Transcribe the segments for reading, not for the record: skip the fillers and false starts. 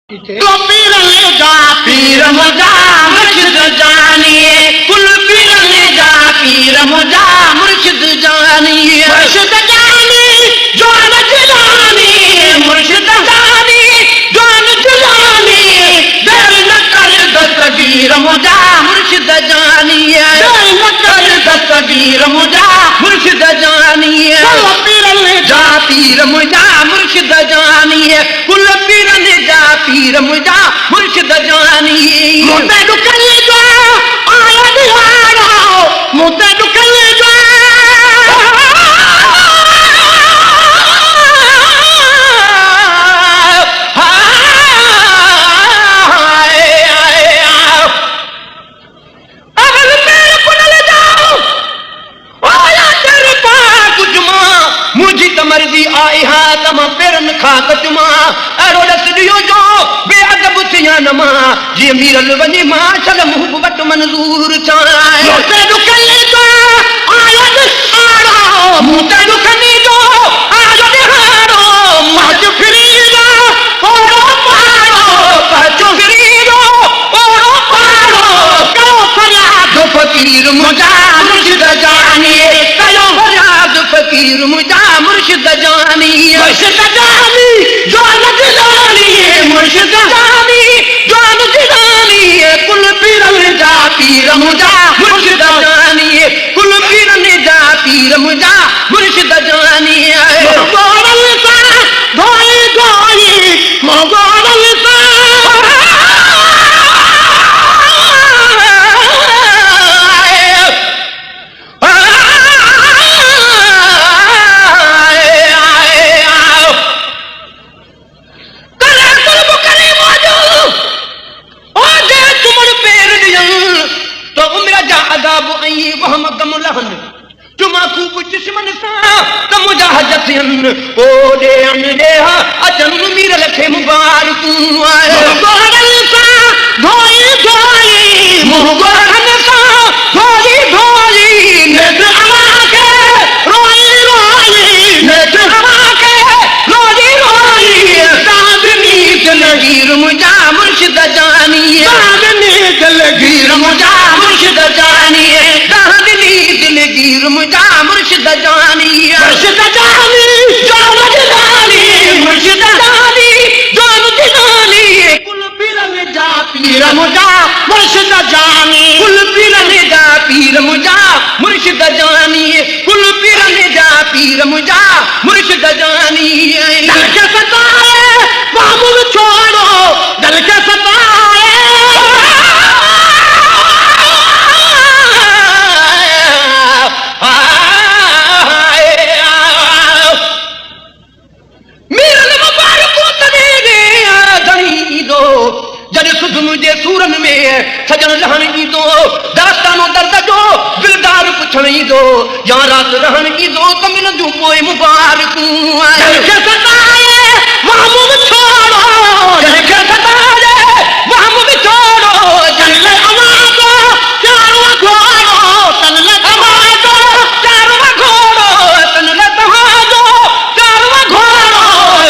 तो पीर ले जा पीर मुजा मुर्शिद जानिए, कुल पीर ले जा पीर मुजा मुर्शिद जानिए, मुर्शिद जानी जान जिलानी, मुर्शिद जानी जान जिलानी, दिल न कर दस्तगीर मुजा मुर्शिद जानिए, दिल न कर दस्तगीर मुजा मुर्शिद जानिए, कुल पीर ले जा पीर मुजा मुर्शिद जानिए, कुल पीर ले जा पीर मुजा मुर्शिद जानिए, मुझे दुखले जो आया दिहाड़ा, मुझे दुखले जो मर्जी आई हा तम पेरन खा कचमा अरो रस दियो जो बेअदब थिया नमा जी मीरल वनी मा चल मुंह वट मंजूर चाय मोते दुखनी जो आया दिहाड़ो, मोते दुखनी जो आया दिहाड़ो, मच फिरी जो ओरो पारो, पच फिरी जो ओरो पारो, करो फरियाद फकीर मुजा मुर्शिद जानिए, करो फरियाद फकीर मुजा मुर्शिद जानी, मुर्शिद जानी जान जिलानी, मुर्शिद जानी जान जिलानी, कुल पीर ले जा पीर मुजा मुर्शिद जानी, कुल पीर ले जा पीर मुजा मुर्शिद जानी, मोगोरल सा धोई धोई मोगोरल सा चुमा खूब जिस्मन सा कमुजा हजसियन ओ दे अन दे अचन मीर लखे मुबारक आए गोरल सा धोई धोई मुगरन सा धोई धोई नेत हवा के रोई रोई नेत हवा के रोई रोई साधनी जलगीर मुजा मुर्शिद जानी, साधनी जलगीर मुजा मुर्शिद जानी, दिलगीर मुजा मुर्शिद जानी, मुर्शिद जानी जान जिलानी, मुर्शिद जानी जान जिलानी, कुल पीर ले जा पीर मुजा मुर्शिद जानी, कुल पीर ले जा पीर मुजा मुर्शिद जानी, कुल पीर ले जा पीर मुजा मुर्शिद जानी, दल के सताए बाबुल छोड़ो, दल के सताए मुझे सूरन में सजन रहन की दो, दास्तानो दर्द जो दिलदार पुछण की दो, या रात रहन की दो कमिन जू पोए मुबारक आए के सताए महमूद छोड़ो, के सताए महमूद छोड़ो, जल अमादो चारों घोड़ो, तन अमादो चारों घोड़ो, तन अमादो चारों घोड़ो,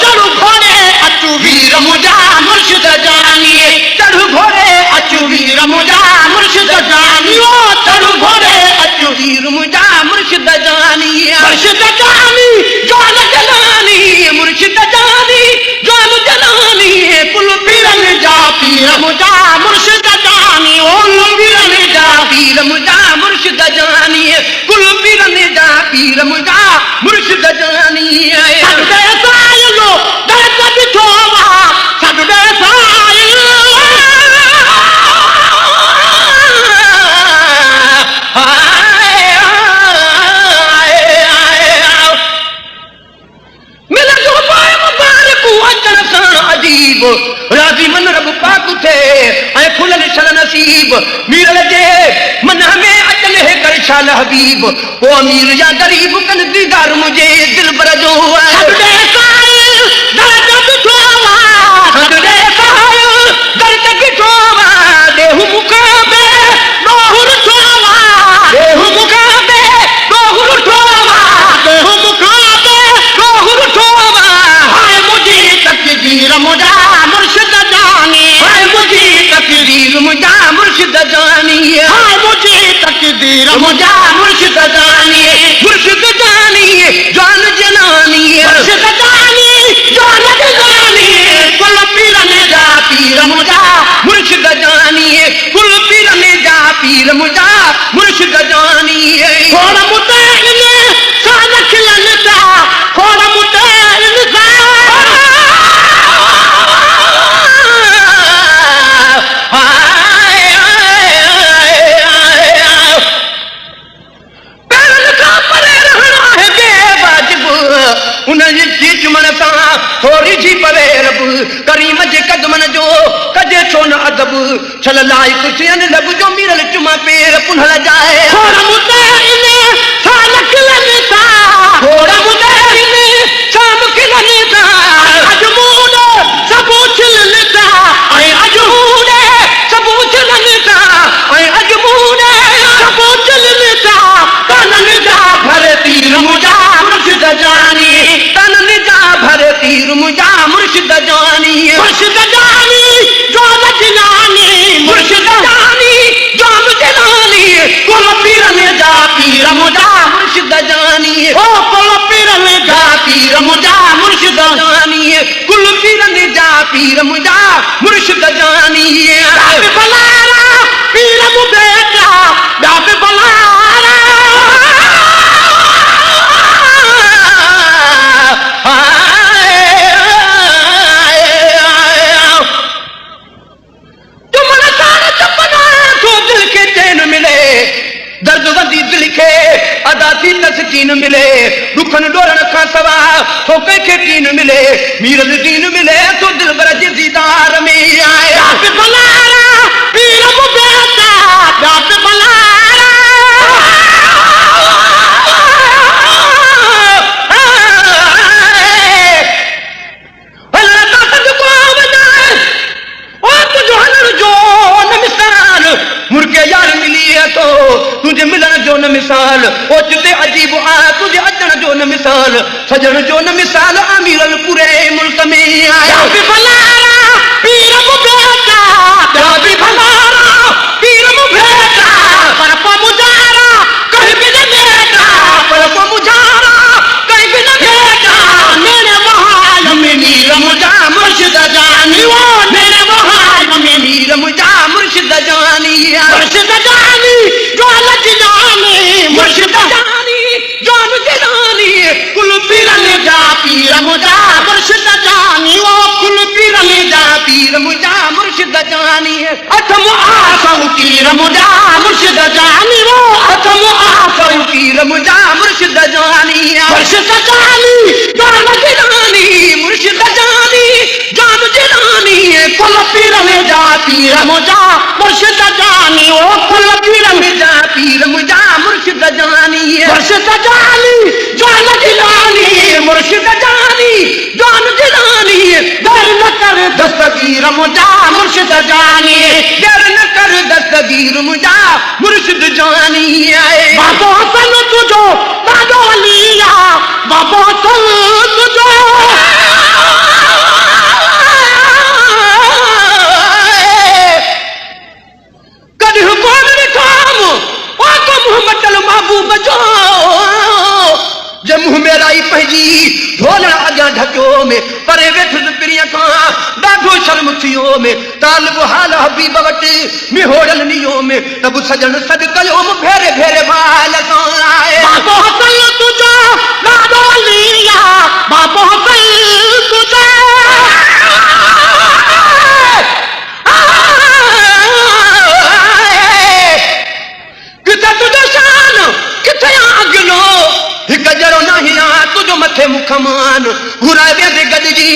चढ़ू घोड़े अचू वीर मुजा मुर्शिद जानी, चढ़ू घोड़े अचू वीर मुजा मुर्शिद जानी, ओ चढ़ू घोड़े अचू वीर मुजा मुर्शिद जानी, मुर्शिद जानी जान जलानी, मुर्शिद जानी जान जलानी, कुल पीर ले जा पीर मुजा मुर्शिद जानी, ओ पीर ले जा पीर मुजा मुर्शिद जानी, कुल पीर ले जा पीर मुजा मुर्शिद जानी, सदे सायलो दर्द बिठोवा, सदे सायलो राजी मन रब पाक थे ऐ फुलन शन नसीब, मीर लजे मन में अचल है कर शाल हबीब, ओ अमीर या गरीब कन दीदार मुझे दिल पर जो सदे सायल दर्द बिठोवा, सदे सायल दर्द बिठोवा, देहु मुकाबे दोहुर ठोवा, देहु मुकाबे दोहुर ठोवा, देहु मुकाबे दोहुर ठोवा, हाय मुझे तकदीर मुजा मुर्शिद जा जानी हाय मुझे तकदीर मुझा मुर्शिद जानी मुर्शिद जानी जान जनानी मुर्शिद जानी जान जनानी कुल पीर ने जा पीर मुझा मुर्शिद जानी कुल पीर ने जा पीर मुझा मुर्शिद जानी थोड़ा मुतैन सान खिलन दा थोड़ा मुतैन सा थोड़ी जी परे रब करीम जे कदमन जो कजे छो न अदब छल लाई कुछ अन लब जो मिरल चुमा पेर पुनल जाए थोड़ा मुतैन सान खिलन दा थोड़ा मुतैन शाम खिलन दा अजमूद सबू छिलन दा ऐ अजमूद सबू छिलन दा ऐ अजमूद सबू छिलन दा तन जा भर तीर मुझा मुर्शिद जानी तन जा भर तीर मुझा मुर्शिद जानी मुर्शिद जानी जान जनानी मुर्शिद जानी जान जनानी कुल पीर ने जा पीर मुझा मुर्शिद जानी ओ कुल पीर ने जा पीर मुझा मुर्शिद जानी कुल पीर ने जा पीर मुझा मुर्शिद जानी बाप बलारा पीर मु बेटा बाप बलारा दर्द वधी दिल खे अदा थी तस्कीन मिले दुखन डोरण खां सवा तो कंहिंखे कीन मिले मीरल दीन मिले तो दिल बरज दीदार में आए बाप बलारा पीर मु बेटा बाप बलारा मुर्गे यार मिली है तो तुझे मिलन जो न मिसाल ओचते अजीब आ तुझे अचण जो न मिसाल सजन जो न मिसाल अमीरल पूरे मुल्क में आया बाप बलारा पीर मु बेटा बाप बलारा पीर मु बेटा पर को मुजारा कहीं भी न बेटा पर को मुझारा कहीं भी न बेटा मेरे वहां में नीर मुझा मुर्शिद जानी वो मेरे वहां में नीर मुझा मुर्शिद जानी मुर्शिद जानी जान जनानी मुर्शिद जानी जान जनानी कुल पीर ने जा पीर मुझा मुर्शिद जानी वो कुल पीर ने जा पीर मुझा मुर्शिद जानी अथम आसम पीर मुझा मुर्शिद जानी वो अथम आसम पीर मुझा मुर्शिद जानी मुर्शिद जानी जान जनानी मुर्शिद जानी जान जनानी कुल पीर में जा पीर मुझा मुर्शिद जानी वो कुल पीर में जा पीर मुझा मुर्शिद जानी मुर्शिद जानी जान जनानी मुर्शिद जानी जान जनानी दर न कर दस्तगीर मुझा मुर्शिद जानी डर न कर दस्तगीर मुझा मुर्शिद जानी आए बाबो हसन तुझो दादो लिया बाबो हसन तुझो कभी हुकूम निकाम आको मोहम्मद अल महबूब जो जे मुंह में राई पंहिंजी ढोलण अॻियां ढकियो में परे वेठुसि पिरीअ खां ॾाढो शर्म थियो में तालिब हाल हबीब वटि मिहोड़ल नियो में तब सजन सॾ कयो भेरे भेरे बाल सां आए बाबो हसन तुझो दादो लिया बाबो हसन तुझो किथे तुझो शान किथे अॻिलो हिकु जहिड़ो नाही आ तुझो मथे मुख मान घुराए वेंदे गॾिजी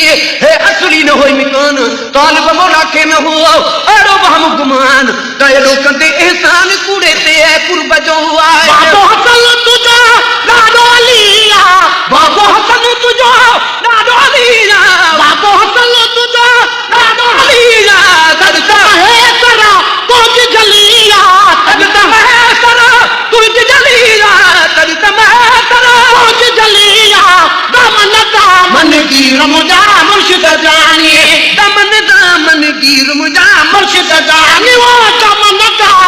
हे असली न होई मिकान तालिब मौला खे न हो अहिड़ो वहम गुमान त एॾो कंदे एहसान कूड़े ते कुर्ब जो आहे बाबो हसन तुझो दादो लिया बाबो हसन तुझो दादो लिया बाबो हसन तुझो दादो लिया करता है तेरा तुझ जलिया करता है सरा तुझ जलिया करता है सरा तुझ जलिया दामन दामन गिर मुझा मुर्शिद जानी दामन दामन गिर मुझा मुर्शिद जानी वो दामन दामन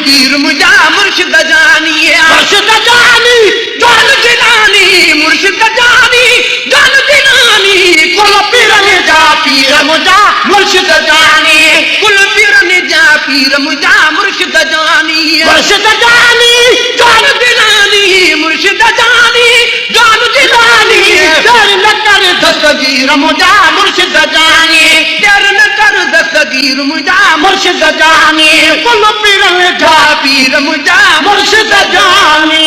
पीर मुंहिंजा मुर्शिद जानी मुर्शिद जानी जान जिलानी मुर्शिद जानी जान जिलानी कुल पीरनि जा पीर मुंहिंजा मुर्शिद जानी कुल पीरनि जा पीर मुंहिंजा मुर्शिद जानी मुर्शिद जानी जान जिलानी मुर्शिद जानी जान जिलानी देर न कर दस्तगीर मुंहिंजा मुर्शिद जानी देर न कर दस्तगीर मुंहिंजा मुर्शिद जानी कुल पीरनि जा पीर मुंहिंजा मुर्शिद जानी